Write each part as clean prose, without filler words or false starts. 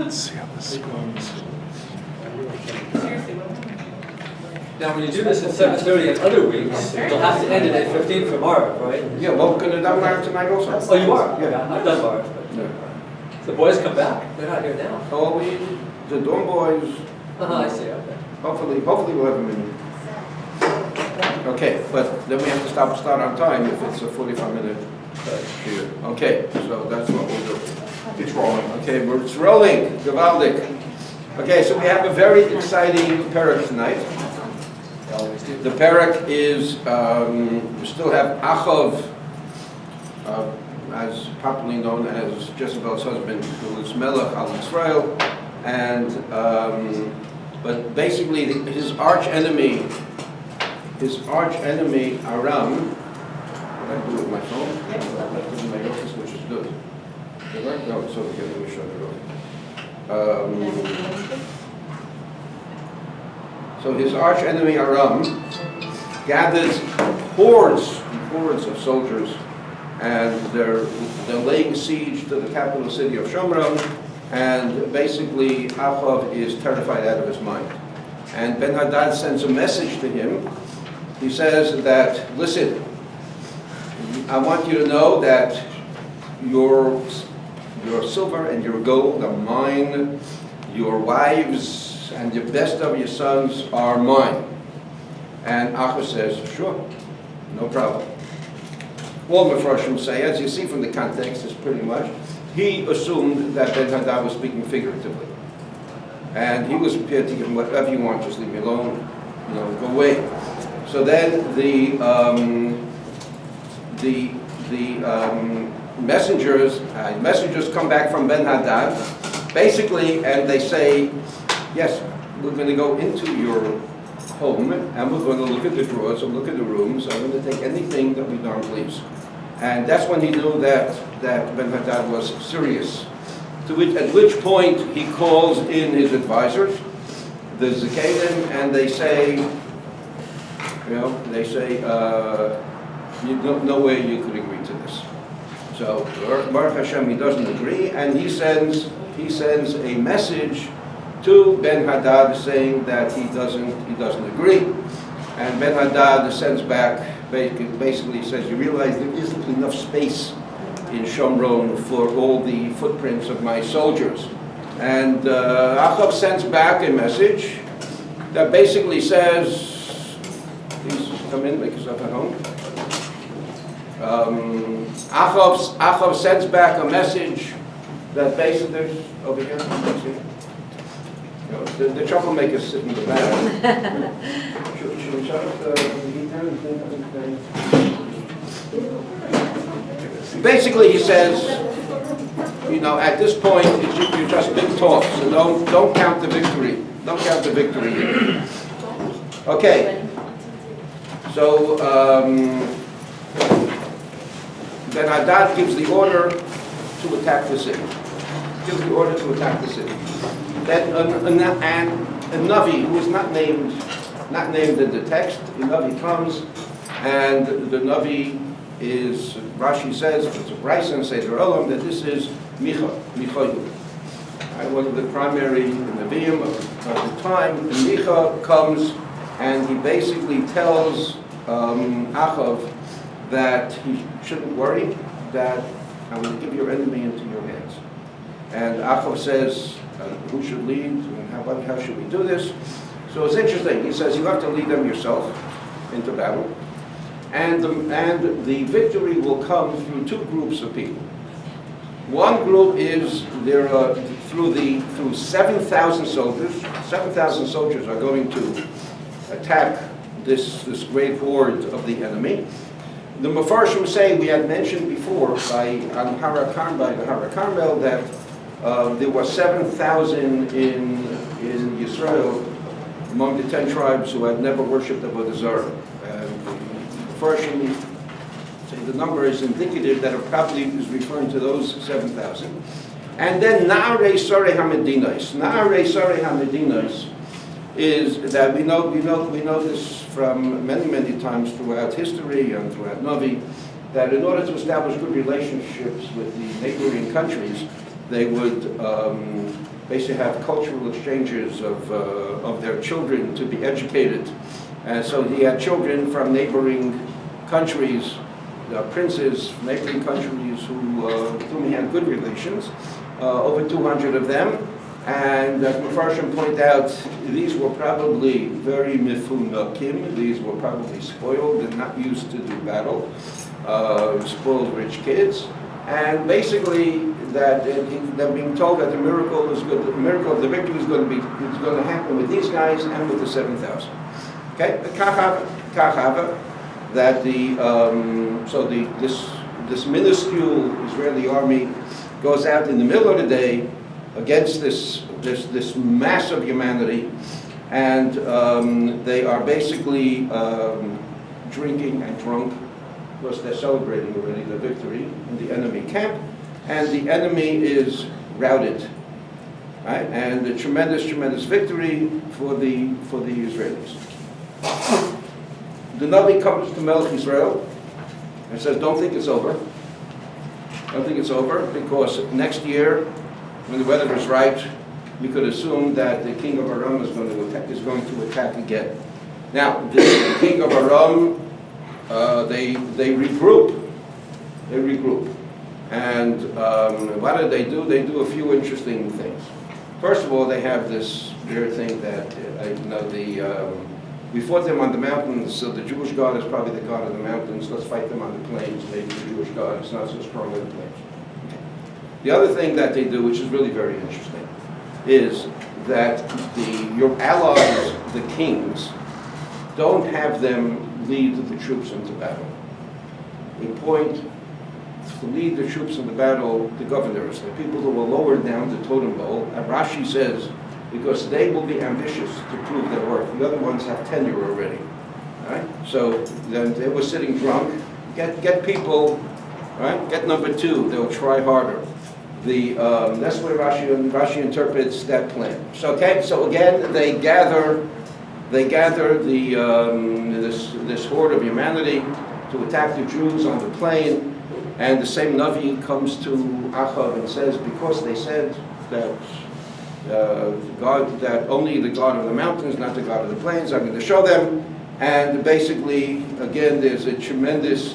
Let's see how this goes. Now, when you do this at 7:30 on other weeks, you'll have to end it at 15 for Marv, right? Yeah, well, we're going to do Marv tonight also. Oh, you are? Yeah. I've done Marv. The boys come back. They're not here now. Oh, the dorm boys, I see, okay. hopefully we'll have them in. Okay, but then we have to start on time if it's a 45-minute shiur. Okay, so that's what we'll do. It's rolling. Okay, it's rolling. Gewaldig. Okay, so we have a very exciting parak tonight. The parak is, we still have Achav, as popularly known as Jezebel's husband, who is Melech al Israel, and but basically his arch enemy Aram. What I do with my phone? I have to do my office, which is good. No, it's okay. Let me show it off. So his arch enemy Aram gathers hordes of soldiers, and they're laying siege to the capital city of Shomron, and basically Achav is terrified out of his mind. And Ben-Hadad sends a message to him. He says that, listen, I want you to know that your silver and your gold are mine, your wives and the best of your sons are mine. And Achav says, sure, no problem. All Mefarshim say, as you see from the context, is pretty much, he assumed that Ben-Hadad was speaking figuratively. And he was prepared to give him whatever you want, just leave me alone, go away. So then the messengers come back from Ben-Hadad, basically, and they say, yes, we're going to go into your home, and we're going to look at the drawers, and look at the rooms, and we're going to take anything that we darn please. And that's when he knew that Ben-Hadad was serious. At which point he calls in his advisors, the Zakalim, and they say, no way you could agree to this. So Baruch Hashem, he doesn't agree, and he sends a message to Ben-Hadad saying that he doesn't agree, and Ben-Hadad sends back, basically says, you realize there isn't enough space in Shomron for all the footprints of my soldiers. And Achav sends back a message that basically says, please come in, make yourself at home. Achav sends back a message that basically, there's over here, the troublemakers sit in the back. Should we shut up the heater? Basically, he says, at this point, you're just big talk, so don't count the victory. Don't count the victory here. Okay. So, Ben-Hadad gives the order to attack the city. Then a Navi, who is not named in the text, the Navi comes, and the Navi is, Rashi says, it's a Bryce and Seder Olam, that this is Michayu. One of the primary Nevi'im of the time. And Micha comes, and he basically tells Achav that he shouldn't worry, that I'm going to give your enemy into your hands. And Achav says, who should lead, and how should we do this? So it's interesting. He says you have to lead them yourself into battle, and the victory will come through two groups of people. One group is through 7,000 soldiers. 7,000 soldiers are going to attack this great horde of the enemy. The Mefarshim say, we had mentioned before by the Hara Carmel that there were 7,000 in Yisrael among the 10 tribes who had never worshipped Avodah Zarah. Mefarshim say the number is indicative that it probably is referring to those 7,000. And then Na'arei Sarei HaMedinos. Na'arei Sarei HaMedinos is that we know this from many times throughout history and throughout Navi, that in order to establish good relationships with the neighboring countries, they would basically have cultural exchanges of their children to be educated. And so he had children from neighboring countries, princes, neighboring countries with whom he had good relations, over 200 of them. And as Mepharshim point out, these were probably very mifunakim, these were probably spoiled and not used to do battle, spoiled rich kids. And basically, that they're being told that the miracle is good, the miracle of the victory is going to happen with these guys and with the 7,000. Okay, kachava, that this minuscule Israeli army goes out in the middle of the day against this massive humanity, and they are basically drinking and drunk because they're celebrating already the victory in the enemy camp, and the enemy is routed, right? And a tremendous victory for the Israelis. The Navi comes to Melech Israel and says, "Don't think it's over. Don't think it's over, because next year, when the weather is right, we could assume that the king of Aram is going to attack again." Now, the king of Aram, they regroup. They regroup, and what do? They do a few interesting things. First of all, they have this weird thing that we fought them on the mountains, so the Jewish God is probably the God of the mountains. Let's fight them on the plains. Maybe the Jewish God is not so strong on the plains. The other thing that they do, which is really very interesting, is that your allies, the kings, don't have them lead the troops into battle. They appoint to lead the troops into battle the governors, the people who are lower down the totem pole. And Rashi says, because they will be ambitious to prove their worth. The other ones have tenure already. Right? So then they were sitting drunk. Get people, right? Get number two. They'll try harder. That's where Rashi interprets that plan. So again, they gather this horde of humanity to attack the Jews on the plain, and the same Navi comes to Achav and says, because they said that that only the God of the mountains, not the God of the plains, I'm going to show them. And basically, again, there's a tremendous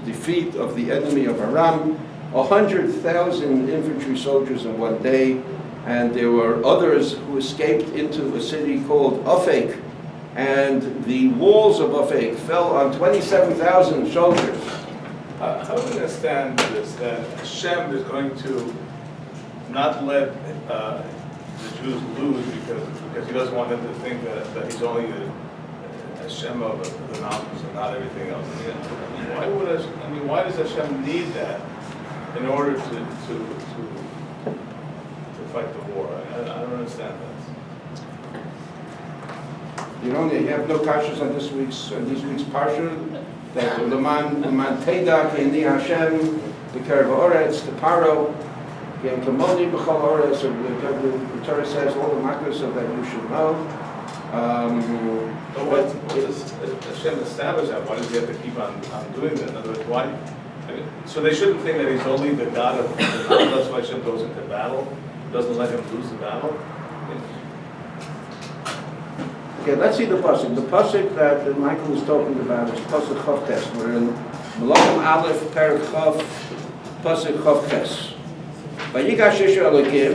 defeat of the enemy of Aram. 100,000 infantry soldiers in one day, and there were others who escaped into a city called Afek, and the walls of Afek fell on 27,000 soldiers. How do we understand this, that Hashem is going to not let the Jews lose because he doesn't want them to think that he's only the Hashem of the mountains and not everything else? Why does Hashem need that in order to fight the war? I don't understand that. You have no kashas on this week's parsha. That Leman Teda Keini Hashem B'Kerev Haaretz the Paro Gen Kamoni B'Chol Haaretz. The Torah says all the makkos so that you should know. But what does Hashem establish that? Why does he have to keep on doing that? In other words, why? So they shouldn't think that he's only the God of the battle. That's why Hashem goes into battle, doesn't let him lose the battle. Okay, let's see the pasuk. The pasuk that Michael was talking about is pasuk Chav Tes. We're in Melachim Aleph Perek Chav, pasuk Chav Tes. Vayigash Yishu Elokim.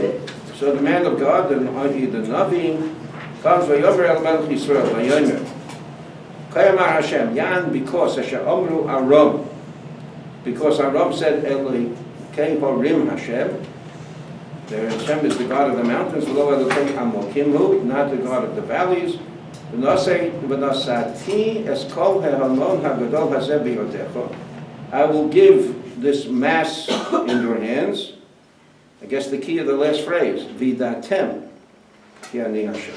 So the man of God, the Navi, comes Vayomer El Melech Yisrael Vayomer. Kayamar Hashem Yan because Hashem Amru Aram. Because Aram said, Eloi Kei Horim Hashem. The Hashem is the God of the mountains, not the God of the valleys. I will give this mass in your hands. I guess the key of the last phrase, Vidatem Ki Hashem.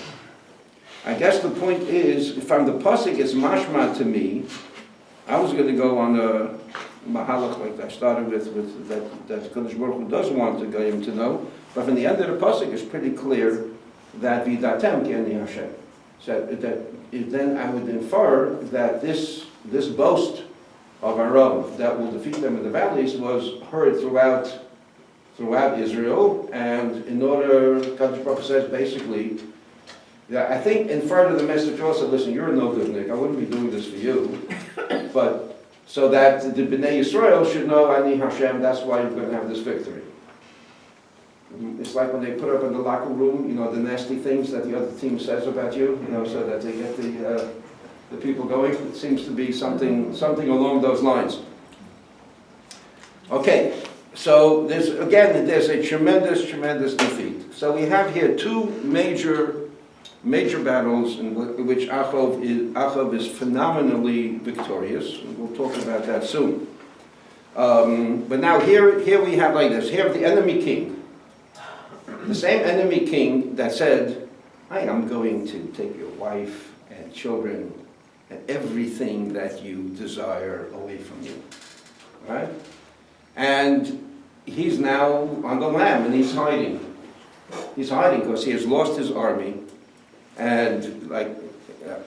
I guess the point is, from the pasuk is mashma to me. I was going to go on a mahalach like I started with that Kodesh Baruch Hu does want the Goyim to know, but from the end of the pasuk it's pretty clear that Vidatem Ki Hashem. So then I would infer that this boast of Aram that will defeat them in the valleys was heard throughout Israel, and in order Baruch says basically, yeah, I think in front of the message also, listen, you're no good, Nick. I wouldn't be doing this for you. But so that the Bnei Yisrael should know, Ani Hashem, that's why you're going to have this victory. It's like when they put up in the locker room, the nasty things that the other team says about you, so that they get the people going. It seems to be something along those lines. Okay, so there's a tremendous defeat. So we have here two major battles in which Achav is phenomenally victorious, and we'll talk about that soon. But now here we have like this. Here the enemy king. The same enemy king that said, I am going to take your wife and children and everything that you desire away from you. Right? And he's now on the lam and he's hiding. He's hiding because he has lost his army. And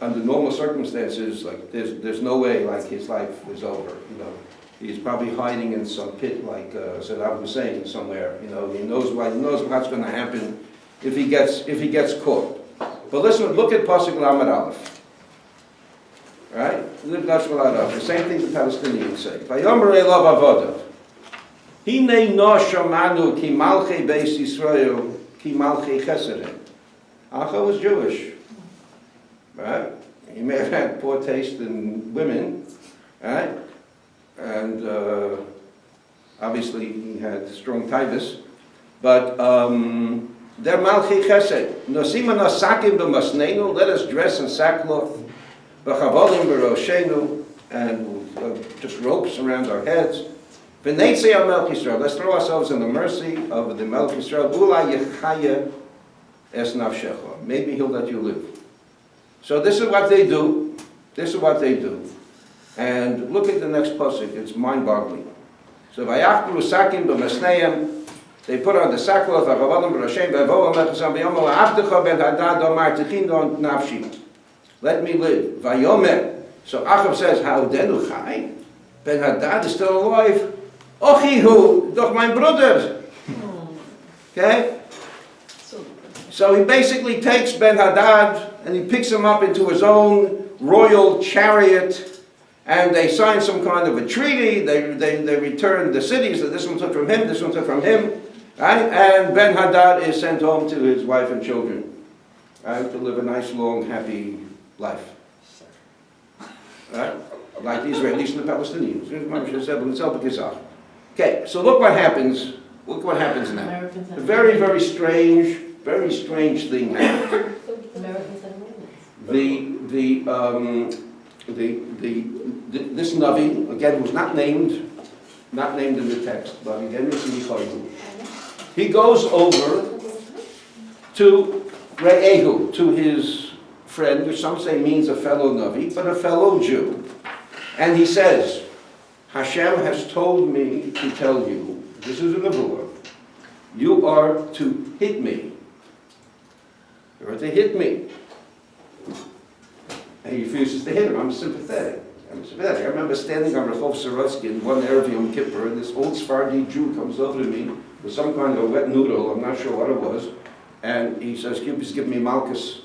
under normal circumstances, there's no way his life is over. He's probably hiding in some pit like Saddam Hussein somewhere. He knows what's going to happen if he gets caught. But listen, look at Pasuk Lamed Aleph. Right? The same thing the Palestinians say. Vayomer elav avodav. Hine no shamanu ki malchei beis Yisrael ki malchei chesed. Acha was Jewish. Right? He may have had poor taste in women. Right? And obviously he had strong tivus, but they're malchi chesed. Nosima nasakim b'masneinu, let us dress in sackcloth, v'chavolim b'roshenu, and just ropes around our heads. V'neitzei al Melech Yisrael, let's throw ourselves in the mercy of the Melech Yisrael. Ula yechaya es nafshecha, maybe he'll let you live. So this is what they do. And look at the next pasuk, it's mind-boggling. So vayachlu sakim b'masneim, they put on the sackcloth, v'chavalim b'roshem, v'yavohu mechasam v'yomer la'avdecha ben hadad omar tichin nafshi. Let me live. Vayomer. So Achav says, ha'odenu chai? Ben Hadad is still alive. Ochihu, doch mein Bruder. Okay? So he basically takes Ben Hadad and he picks him up into his own royal chariot. And they sign some kind of a treaty, they return the cities, that this one took from him, this one took from him, right? And Ben Hadad is sent home to his wife and children, right? To live a nice, long, happy life. Right? Like the Israelis and the Palestinians. Okay, so look what happens now. A very, very strange thing happened. This Navi, again, was not named in the text, but again, it's Eliyahu. He goes over to Re'ehu, to his friend, which some say means a fellow Navi, but a fellow Jew. And he says, Hashem has told me to tell you, this is a Nebuah, you are to hit me. You are to hit me. And he refuses to hit him. I'm sympathetic. I remember standing on Rehov Sorotsky in one Erev Yom Kippur, and this old Sephardi Jew comes over to me with some kind of a wet noodle, I'm not sure what it was, and he says, please give me Malchus.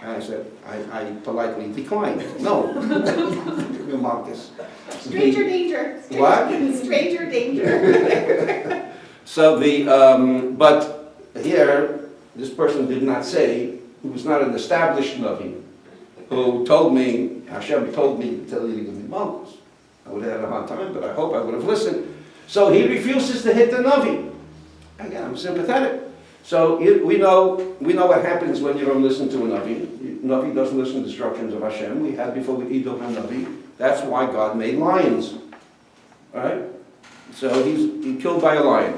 And I said, I politely declined. No, give me Malchus. Stranger danger. What? Stranger danger. So but here, this person did not say, who was not an established Navi, who told me, Hashem told me to tell you to give me Malchus. I would have had a hard time, but I hope I would have listened. So he refuses to hit the Navi. Again, I'm sympathetic. So we know what happens when you don't listen to a Navi. Navi doesn't listen to the instructions of Hashem. We had before with Edom and Navi. That's why God made lions. Right? So he's killed by a lion.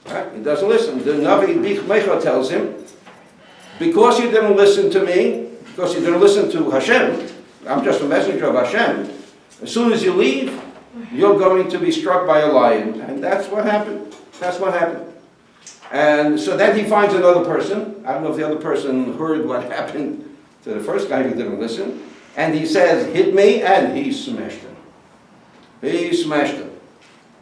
Right? He doesn't listen. The Navi Mecha tells him, because you didn't listen to me, because you didn't listen to Hashem, I'm just a messenger of Hashem, as soon as you leave, you're going to be struck by a lion. And that's what happened. That's what happened. And so then he finds another person. I don't know if the other person heard what happened to the first guy who didn't listen. And he says, hit me, and he smashed him. He smashed him.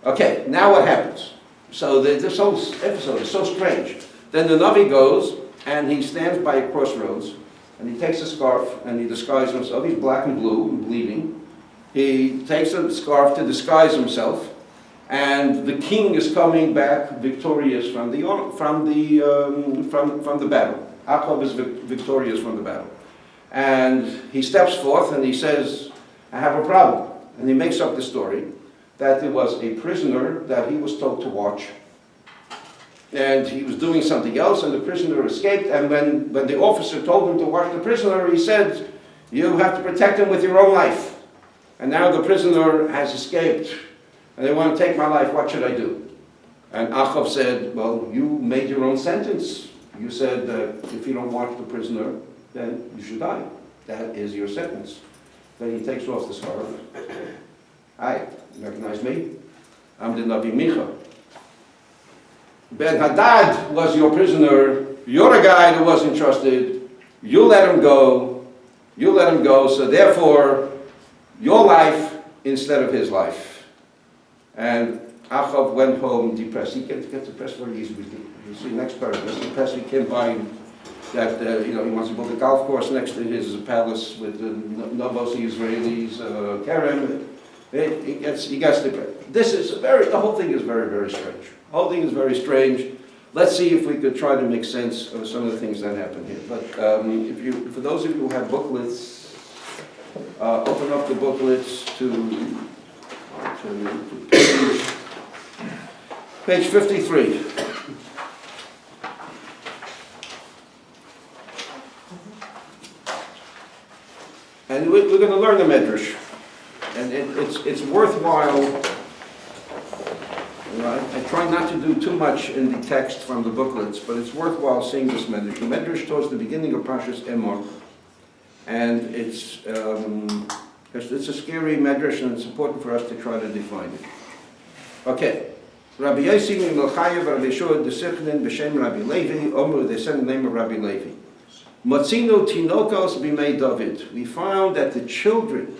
Okay, now what happens? So this whole episode is so strange. Then the Navi goes and he stands by a crossroads and he takes a scarf and he disguises himself. He's black and blue and bleeding. He takes a scarf to disguise himself, and the king is coming back victorious from the battle. Achav is victorious from the battle. And he steps forth and he says, I have a problem. And he makes up the story that there was a prisoner that he was told to watch. And he was doing something else and the prisoner escaped. And when the officer told him to watch the prisoner, he said, you have to protect him with your own life. And now the prisoner has escaped and they want to take my life, what should I do? And Achav said, well, you made your own sentence. You said that if you don't watch the prisoner, then you should die. That is your sentence. Then he takes off the scarf. Hi, you recognize me? I'm the Navi Micha. Ben Hadad was your prisoner. You're a guy that wasn't trusted. You let him go. You let him go. So therefore, your life instead of his life. And Achav went home depressed. He gets depressed very easily. You see, next paragraph. He's depressed. He can't buy that. He wants to build a golf course next to his palace with the Novos Israelis, Kerem. He gets depressed. The whole thing is very, very strange. The whole thing is very strange. Let's see if we could try to make sense of some of the things that happen here. But for those of you who have booklets, open up the booklets to page 53. And we're going to learn the Medrash. And it's worthwhile. I try not to do too much in the text from the booklets, but it's worthwhile seeing this Medrash. The Medrash towards the beginning of Parshas Emor. And it's a scary Medrash, and it's important for us to try to define it. Okay. Rabbi Yossi min Melchayev, Rabbi Yeshua de Sichnin, b'shem Rabbi Levi, Omer, they said the name of Rabbi Levi. Matzino tinokos b'mei David. We found that the children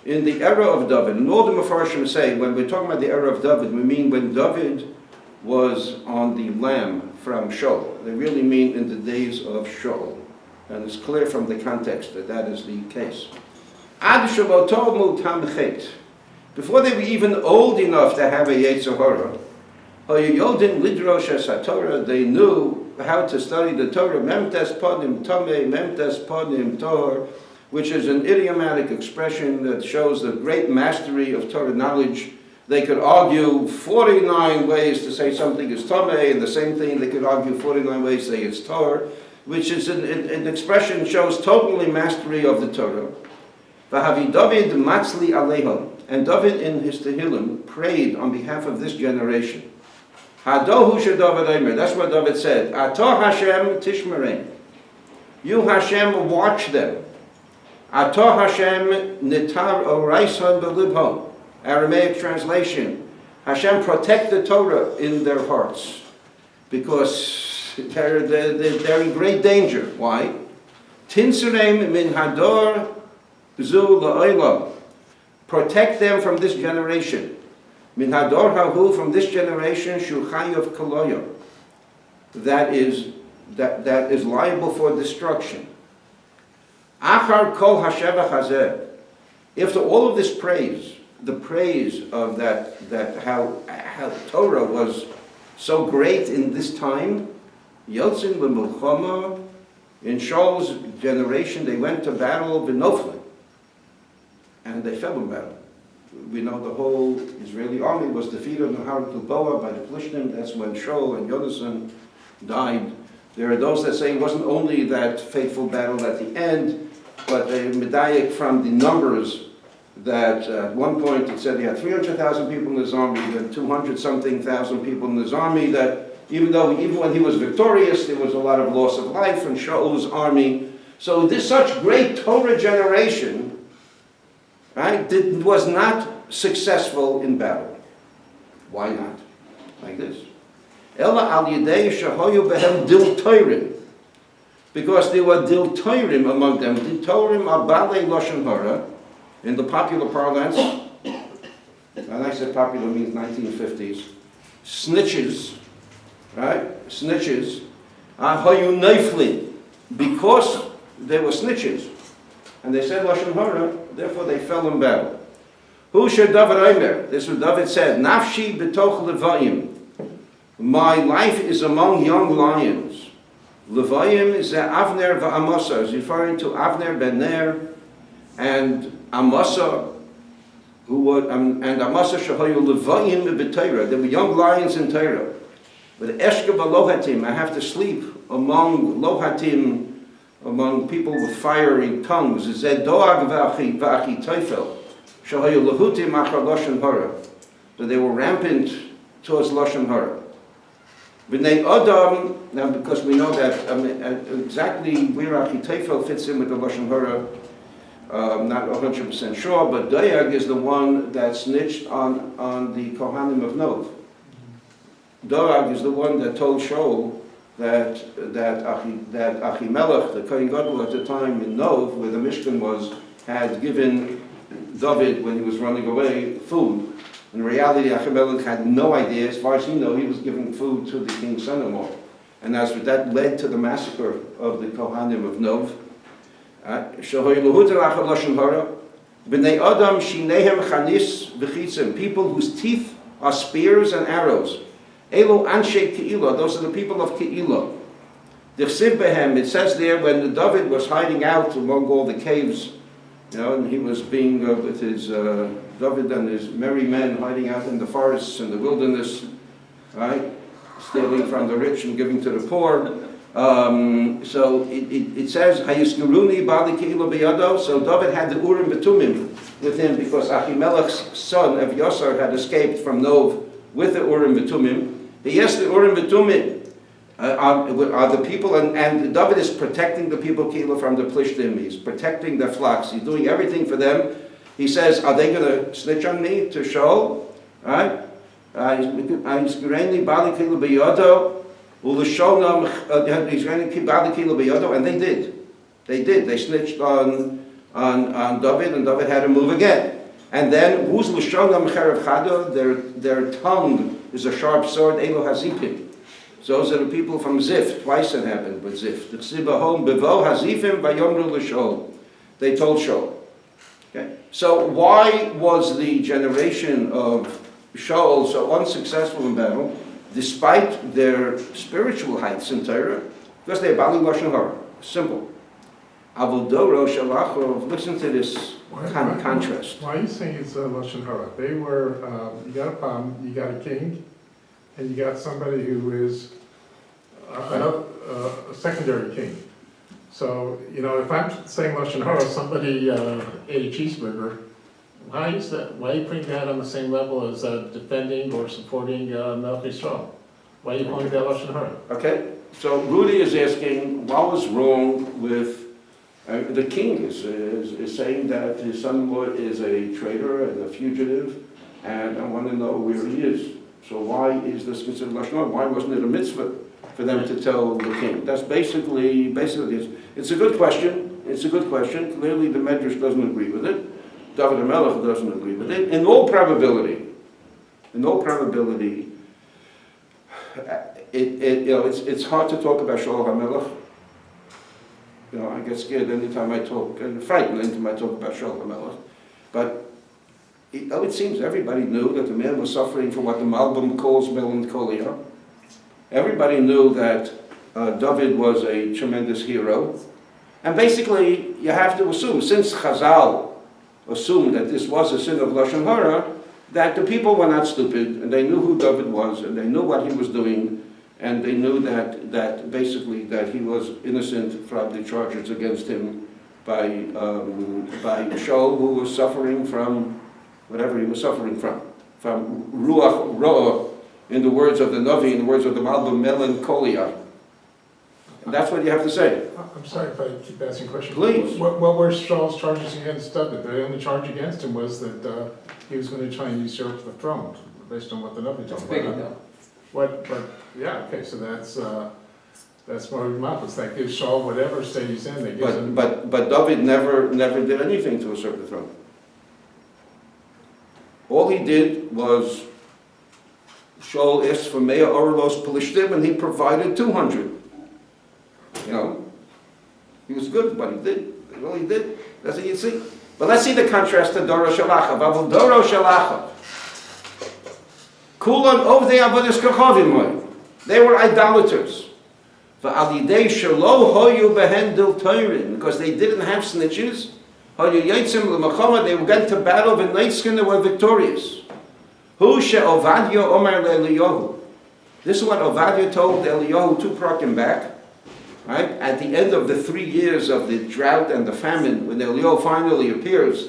in the era of David, and all the Mefarshim say, when we're talking about the era of David, we mean when David was on the lam from Shaul. They really mean in the days of Shaul. And it's clear from the context that that is the case. Ad Shabbato Mutam. Before they were even old enough to have a Yetzer Hara, they knew how to study the Torah, Memtes Podim Tomei, Memtes Podim Tor, which is an idiomatic expression that shows the great mastery of Torah knowledge. They could argue 49 ways to say something is Tomei, and the same thing they could argue 49 ways to say it's Torah, which is an expression that shows totally mastery of the Torah. V'havi David matzli aleihom. And David in his Tehillim prayed on behalf of this generation. Hadohu sheDavid Omer. That's what David said. Atah Hashem tishmerein. You Hashem watch them. Atah Hashem nitar oraison belibhom. Aramaic translation. Hashem protect the Torah in their hearts. Because they're in great danger. Why? Tinserem min hador zu la'olam. Protect them from this generation. Min hador hahu, from this generation, shuchayav koloyah. That is liable for destruction. Achar kol hashevach hazeh. After all of this praise, the praise of that how Torah was so great in this time, Yotzin b'milchama, in Shaul's generation, they went to battle b'noflim. And they fell in battle. We know the whole Israeli army was defeated in Har Gilboa by the Plishtim. That's when Shaul and Yonasan died. There are those that say it wasn't only that fateful battle at the end, but a medayik from the numbers that at one point it said he had 300,000 people in his army, then 200-something thousand people in his army, that even when he was victorious, there was a lot of loss of life in Shaul's army. So this such great Torah generation, right, was not successful in battle. Why not? Like this. Ela al yedei shehoyu behem dil toirim. Because there were dil toirim among them. Dil toirim are balei lashon hara. In the popular parlance, and I said popular means 1950s, snitches, right? Snitches, hayu neiflin, because they were snitches, and they said lashon hara, therefore they fell in battle. Who should David Omer? This is what David said. Nafshi betoch levayim. My life is among young lions. Levayim is Avner va'Amasa. Is referring to Avner ben Ner and Amasa, who were and Amasa shahayu levayim b'Torah. They were young lions in Torah. But eshka v'lohatim. I have to sleep among lohatim, among people with fiery tongues. Zed doag v'achi teifel. Shahayu lahutim achar lashon hara. So they were rampant towards lashon hara. B'nei Adam, now because we know that exactly where Achitofel fits in with the lashon hara, not 100% sure, but Doeg is the one that snitched on the Kohanim of Nov. Doeg is the one that told Shaul that Achimelech, the Kohen Gadol at the time in Nov, where the Mishkan was, had given David, when he was running away, food. In reality, Achimelech had no idea. As far as he knew, he was giving food to the king's son-in-law. And that led to the massacre of the Kohanim of Nov. People whose teeth are spears and arrows. Those are the people of Ke'ilah. It says there, when David was hiding out among all the caves, and he was being with his David and his merry men hiding out in the forests and the wilderness, right, stealing from the rich and giving to the poor. So it says, "Hayiskuruni bali ke'ilah biyado." So David had the Urim Betumim with him because Achimelech's son Evyasar had escaped from Nov with the Urim Betumim. Yes, the Urim Betumim are the people, and David is protecting the people Ke'ilah from the Plishtim. He's protecting their flocks. He's doing everything for them. He says, are they going to snitch on me to Shaul? Right? And they did. They snitched on David, and David had to move again. And then, who's l'shonam cherev chada? Their tongue is a sharp sword. Elo hazipim. Those are the people from Ziph. Twice it happened with Ziph. They told Shaul. Okay? So why was the generation of Shaul so unsuccessful in battle, despite their spiritual heights in Torah? Because they're Bali Lashon Hara. Simple. Avodoro Shalachov. Listen to this contrast. Why are you saying it's Lashon Hara? They were, you got a palm, you got a king, and you got somebody who is a secondary king. So, if I'm saying Lashon Hara, somebody ate a cheeseburger, why are you putting that on the same level as defending or supporting Melech Yisrael? Why are you calling that Lashon Hara? Okay, so Rudy is asking, what was wrong with, the king is saying that his son-in-law is a traitor and a fugitive, and I want to know where he is. So why is this considered Lashon Hara? Why wasn't it a mitzvah for them to tell the king? That's basically it's a good question. It's a good question. Clearly the Medrash doesn't agree with it. David HaMelech doesn't agree with it. In all probability, it's hard to talk about Shaul HaMelech. I get scared anytime I talk, and frightened anytime I talk about Shaul HaMelech. But it seems everybody knew that the man was suffering from what the Malbim calls melancholia. Everybody knew that David was a tremendous hero. And basically, you have to assume, since Chazal assumed that this was a sin of Lashon Hara, that the people were not stupid, and they knew who David was, and they knew what he was doing, and they knew that basically that he was innocent from the charges against him by Shaul, who was suffering from whatever he was suffering from Ruach Ro'ah, in the words of the Navi, in the words of the Malbim, melancholia. And that's what you have to say. I'm sorry if I keep asking questions. Please. What were Shaul's charges against David? The only charge against him was that he was going to try and usurp the throne, based on what the Navi told It's big him. enough. So that's more remarkable. That gives Shaul whatever state he's in. That gives him. But David never did anything to usurp the throne. All he did was Shaul asked for Mea Orlos Pelishtim, and he provided 200. You know, he was good, but he did. Well, he did. That's what you see. But let's see the contrast to Doro Shalachav. Avol Doro Shalachav. Kulan Ovdei Avodas Kochavim Moy. They were idolaters. V'alidei Shelo Hoyu Behen Dil Toirin. Because they didn't have snitches. Hoyu Yitzim L'Machoma. They went to battle, and Neitzkin, they were victorious. Hu She'Ovadia Omer Le'Eliyahu. This is what Ovadia told Eliyahu to brought him back. Right? At the end of the 3 years of the drought and the famine, when Eliyahu finally appears,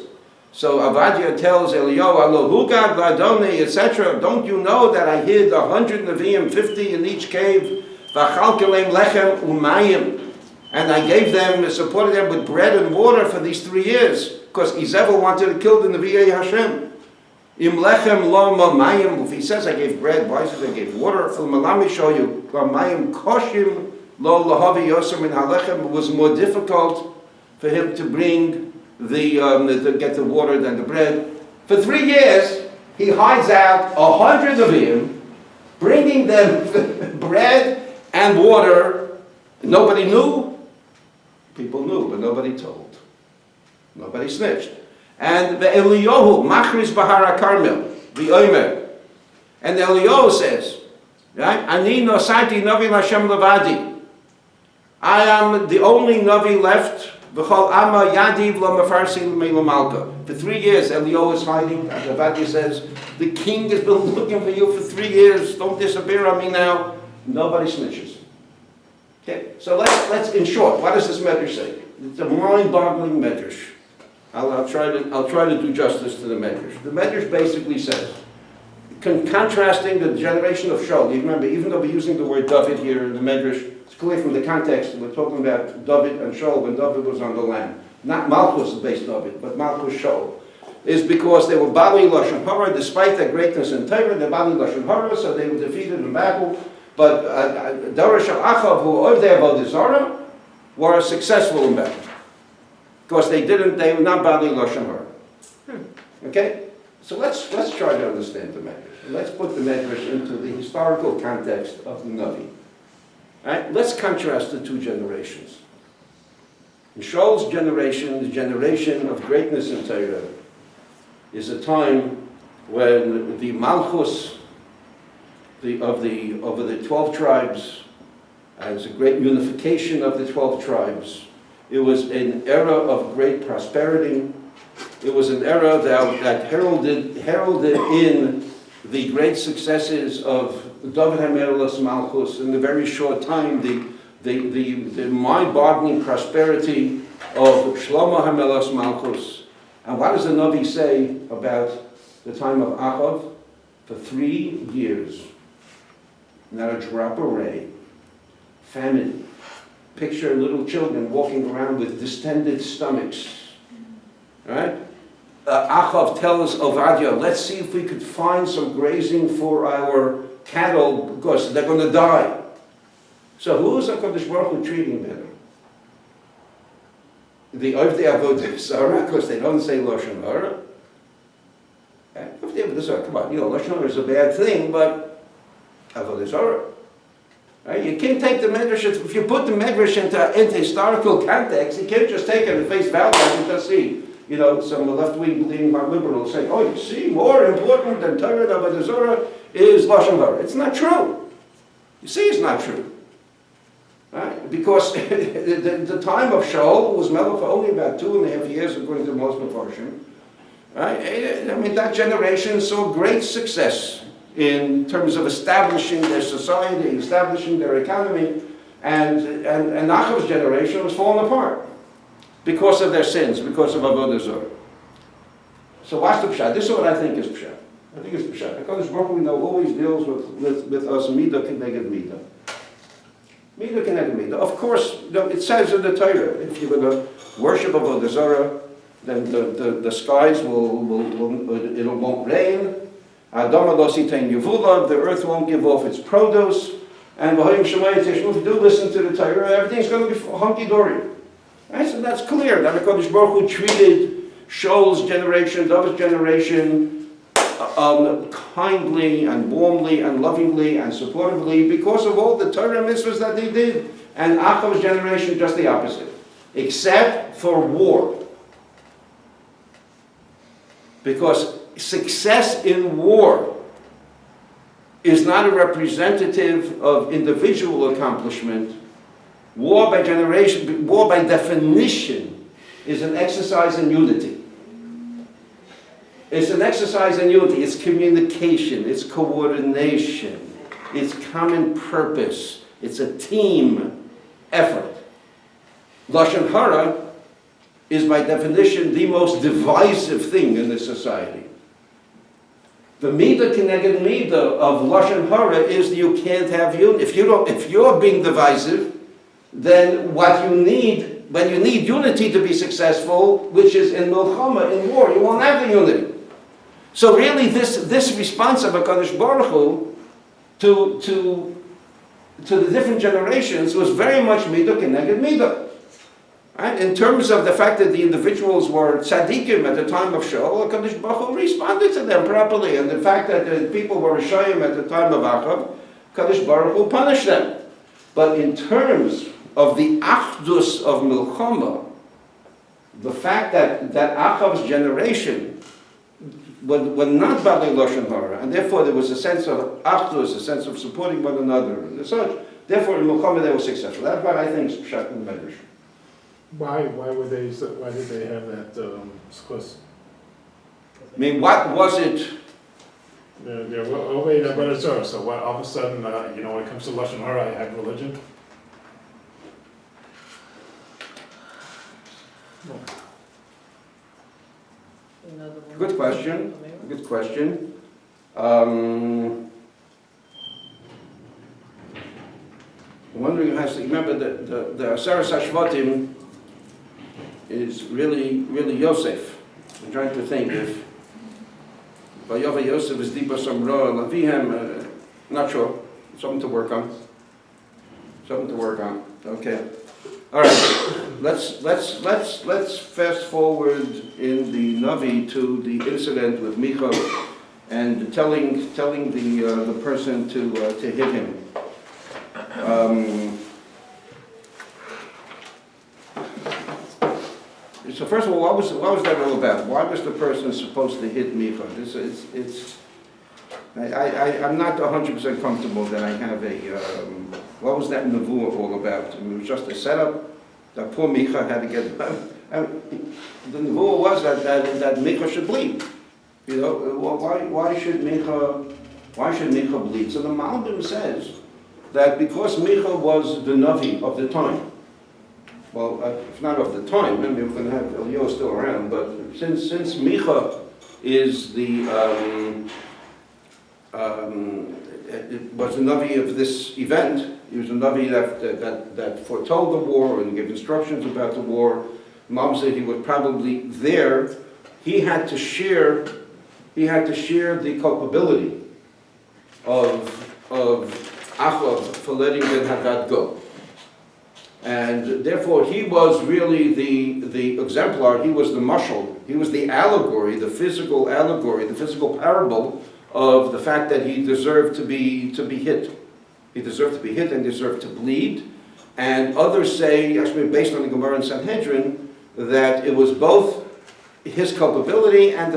so Ovadia tells Eliyahu, "Alo hugad ladoni, etc. Don't you know that I hid 100 Nevi'im, 50 in each cave, v'chalkelem lechem umayim, and I gave them, supported them with bread and water for these 3 years, because Izebel wanted to kill the Nevi'ei Hashem. Im lechem lo mayim. If he says I gave bread, why does it I gave water? Let me show you. Mayim koshim." Lo lahavi yosem in halechem. It was more difficult for him to bring to get the water than the bread. For 3 years, he hides out 100 of him, bringing them bread and water. Nobody knew. People knew, but nobody told. Nobody snitched. And the Eliyahu machris bahara Carmel, the Omer, and Eliyahu says, right? Ani nosati navi Hashem levadi. I am the only Navi left. For 3 years, Eliyahu is hiding. As Ovadia says, the king has been looking for you for 3 years. Don't disappear on me now. Nobody snitches. Okay, so let's in short, what does this medrash say? It's a mind-boggling medrash. I'll try to do justice to the medrash. The medrash basically says, contrasting the generation of Shaul. You remember, even though we're using the word David here in the medrash, it's clear from the context, we're talking about David and Shaul when David was on the land. Not Malchus-based David, but Malchus Shaul. Is because they were Bali Lashon Hara, despite their greatness in Torah, they're Bali Lashon Hara, so they were defeated in battle. But Dorosh al-Achav, who were there about the Zara, were successful in battle. Because they were not Bali Lashon Hara. Okay? So let's try to understand the Medrash. Let's put the Medrash into the historical context of the Navi. Right? Let's contrast the 2 generations. In Shaul's generation, the generation of greatness in Torah, is a time when the Malchus over the 12 tribes, and it's a great unification of the 12 tribes. It was an era of great prosperity. It was an era that heralded in the great successes of David HaMelech's Malchus in the very short time, the mind-boggling prosperity of Shlomo HaMelech's Malchus. And what does the Navi say about the time of Achav? For 3 years, not a drop of rain, famine. Picture little children walking around with distended stomachs. Right? Achav tells Ovadia, let's see if we could find some grazing for our cattle because they're going to die. So who is HaKadosh Baruch Hu treating better? The Ovdei Avodah Zarah, because they don't say Lashon Hara. Ovdei Avodah Zarah, come on, Lashon Hara is a bad thing, but Avodah Zarah. Right? You can't take the Medrash, if you put the Medrash into historical context, you can't just take it at face value and just see. Some left-wing believing liberals say, oh, you see, more important than Torah Avodah Zarah is Lashon Hara. It's not true. You see, it's not true. Right? Because the time of Shaul was melech for only about 2.5 years, according to most Mefarshim. Right? I mean, that generation saw great success in terms of establishing their society, establishing their economy, and Achav's generation was falling apart because of their sins, because of Avodah Zarah. So what's the pshat? This is what I think is pshat. I think it's pshat. HaKadosh Baruch Hu always deals with us midah keneged midah. Midah keneged midah. Of course, it says in the Torah, if you're going to worship Avodah Zarah, then the skies it won't rain. The earth won't give off its produce. And if you do listen to the Torah, everything's going to be hunky-dory. Right? So that's clear that HaKadosh Baruch Hu treated Shaul's generation, David's generation, kindly and warmly and lovingly and supportively because of all the Torah mitzvahs that they did. And Achav's generation just the opposite, except for war. Because success in war is not a representative of individual accomplishment. War by definition, is an exercise in unity. It's an exercise in unity. It's communication, it's coordination, it's common purpose, it's a team effort. Lashon Hara is by definition the most divisive thing in this society. The midah keneged midah of Lashon Hara is that you can't have unity. If you're being divisive, then what you need, when you need unity to be successful, which is in Milchama, in war, you won't have the unity. So really this response of HaKadosh Baruch Hu to the different generations was very much midah keneged midah. Right? In terms of the fact that the individuals were tzaddikim at the time of Shaul, HaKadosh Baruch Hu responded to them properly, and the fact that the people were Rishayim at the time of Achav, HaKadosh Baruch Hu punished them. But in terms of the achdus of Milchama, the fact that Achav's generation were not Balei Lashon Hara, and therefore there was a sense of achdus, a sense of supporting one another, and such. Therefore, in Milchama they were successful. That's what I think is Pshat in the Medrash. Why did they have that skos? I mean, what was it? So what, all of a sudden, when it comes to Lashon Hara, I have religion? Good question. Good question. I'm wondering, remember that the Aseres HaShvatim is really Yosef. I'm trying to think if Vayova Yosef is Diba Samra, Lavihem, not sure. Something to work on. Okay. All right. Let's fast forward in the Navi to the incident with Micha and telling the person to hit him. So first of all, what was that all about? Why was the person supposed to hit Micha? I'm not 100% comfortable that I have what was that nevuah all about? I mean, it was just a setup that poor Micha had to get. The nevuah was that Micha should bleed. Why should Micha bleed? So the Malbim says that because Micha was the Navi of the time. Well, if not of the time, maybe we're going to have Eliyahu still around, but since Micha is it was the Navi of this event, he was a Navi that foretold the war and gave instructions about the war. Mom said he was probably there. He had to share the culpability of Achav for letting Ben Hadad go. And therefore, he was really the exemplar. He was the mashal. He was the allegory, the physical parable of the fact that he deserved to be hit. He deserved to be hit and deserved to bleed. And others say, actually based on the Gemara in Sanhedrin, that it was both his culpability and the